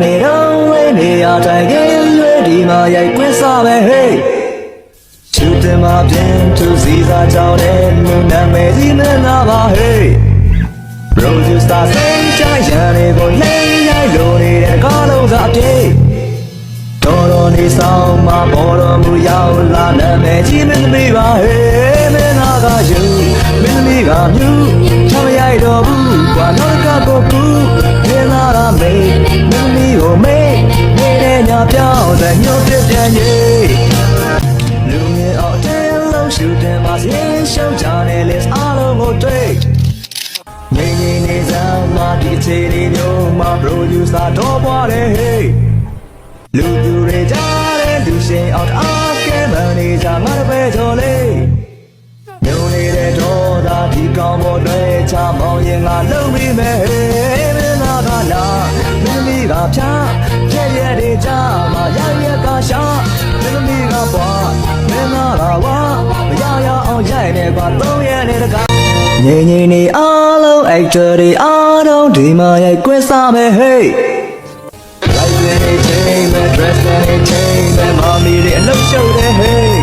နေတော့ဝေးနေရတိုင်းရင်ရွေးဒီမှာရိုက်ကွင်းစားပဲဟေးချူတင်မှာပြင်သူစီစာကြောင်းနဲ့လူနာမည်ကြီးမနာပါဟေး Producer စိတ်ကြရန်တွေကိုလိမ့်ရိုက်လို့နေတဲ့ကားလုံးစားပြေတော်နေဆောင်မှာပေါ်တော်မူရောက်လာနာမည်ကြီးမင်းသမီးပါဟေးမင်းသားကယူမင်းသမီးကမြူချမရိုက်တော့ဘူးကွာနောက်ကကိုကူမင်းသားကမေးမင်းသမီးကိုမေးနေတဲ့ညပြောင်းတဲ့ညှို့ပြပြန်ကြီးလူငယ်အောင်တဲလုံးရှူတင်ပါစေရှုံးကြတဲ့ list အားလုံးကိုတွေ့ငိမ့်ငိမ့်နေစမ်းမဒီချေလေးမျိုးမှာ producer တော့ပွားတယ်ဟေးလူသူတွေကြားတဲ့လူရှင်အောင်အားကဲမနေကြငါတပည့်ကျော်လေးညုံနေတဲ့တော့သာဒီကောင်းပေါ်တွေချမောင်းရင်ငါလုံပြီးမယ်ဟေးမင်းသားကလာမင်းသမီးကဖြားပြည့်ရတဲ့ကြမှာရရကရှာမင်းသမီးကပွားမင်းသားကဝါမရရအောင်ရိုက်နေကွာ3ရက်နဲ့တကားငိမ့်ငိမ့်နေအားလုံး actor တွေအားလုံးဒီမှာရိုက်ကွင်းစားမယ်ဟေးလိုက်နေချိန်မဲ့ dress နဲ့ချိန်မဲ့မမီတွေအလုပ်ရှုပ်တယ်ဟေး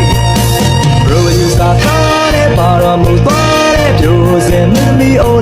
producer ကားနဲ့ပါတော်မူသွားတဲ့ပြိုစင်မင်းသမီးအို